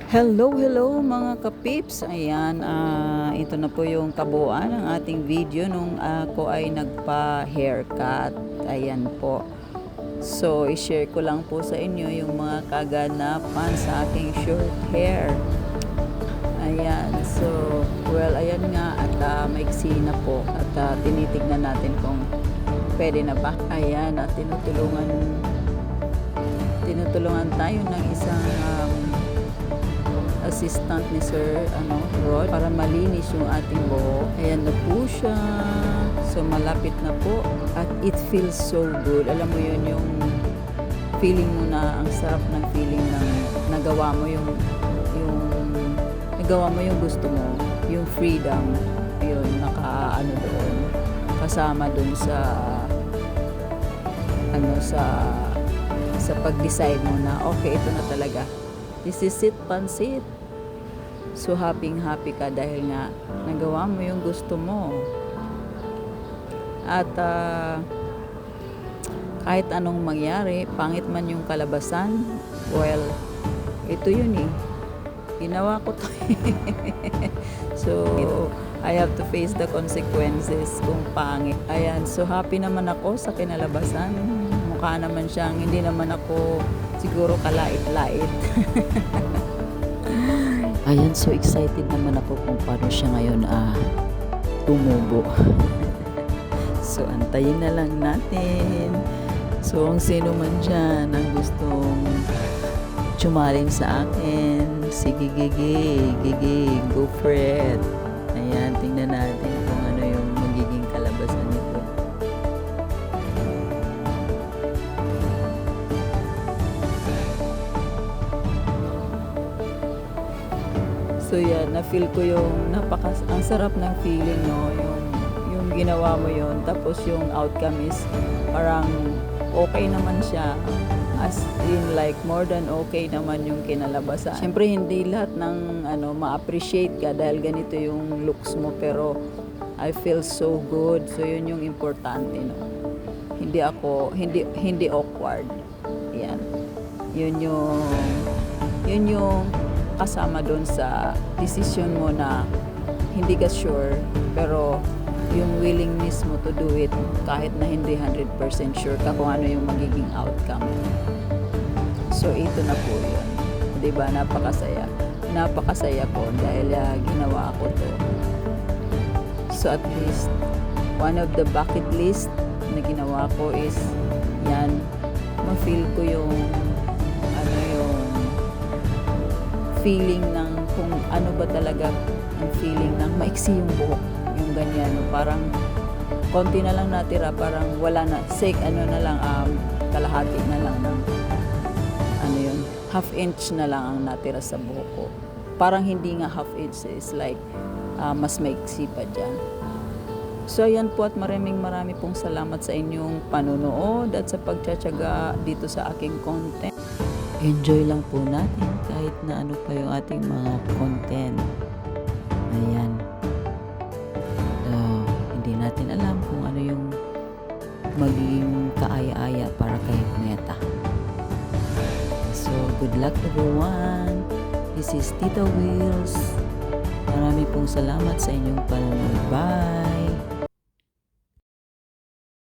Hello, hello mga kapips. Ayan, ito na po yung kabuuan ng ating video nung ako ay nagpa-haircut. Ayan po. So, i-share ko lang po sa inyo yung mga kaganapan sa aking short hair. Ayan, so, well, ayan nga at maiksi na po at tinitignan natin kung pwede na ba. Ayan, at tinutulungan tayo ng isang assistant ni Sir Rod para malinis yung ating buhok. Ayan na po siya. So malapit na po at it feels so good. Alam mo yun yung feeling mo na ang sarap ng feeling ng nagawa mo yung nagawa mo yung gusto mo, yung freedom. Yun nakaano doon kasama doon sa sa pag-decide mo na okay, ito na talaga. This is it, pansit. So happy ka dahil nga nagawa mo yung gusto mo. At kahit anong mangyari, pangit man yung kalabasan, well, ito yun eh. Ginawa ko to. So, I have to face the consequences kung pangit. Ayan, so happy naman ako sa kinalabasan. Mukha naman siyang, hindi naman ako siguro kalait-lait. Ayan, so excited naman ako kung paano siya ngayon tumubo. So, antayin na lang natin. So, kung sino man dyan ang gustong chumarin sa akin, sige, gigi, go for it. Ayan, tingnan natin kung ano yung magiging kalabasan nito. So yan, na-feel ko yung ang sarap ng feeling, no? Yung ginawa mo yon, tapos yung outcome is parang okay naman siya. As in like more than okay naman yung kinalabasan. Siyempre hindi lahat ng ma-appreciate ka dahil ganito yung looks mo, pero I feel so good. So yun yung importante, no? Hindi awkward. Yan. Yun yung kasama doon sa decision mo na hindi ka sure, pero yung willingness mo to do it kahit na hindi 100% sure ka kung ano yung magiging outcome. So ito na po yun. Diba? Napakasaya ko dahil ginawa ko to. So at least one of the bucket list na ginawa ko is yan, ma-feel ko yung feeling ng kung ano ba talaga ang feeling ng maiksi yung buhok, yung ganyan, no? Parang konti na lang natira, parang wala na, kalahati na lang ng half inch na lang ang natira sa buhok ko. Parang hindi nga half inch, is like mas maiksi pa dyan. So ayan po, at marami pong salamat sa inyong panunood at sa pagtsatsaga dito sa aking content. Enjoy lang po natin kahit na ano pa yung ating mga content. Ayan. Hindi natin alam kung ano yung magiging kaaya-aya para kay Meta. So, good luck everyone. This is Tita Wills. Marami pong salamat sa inyong panonood. Bye!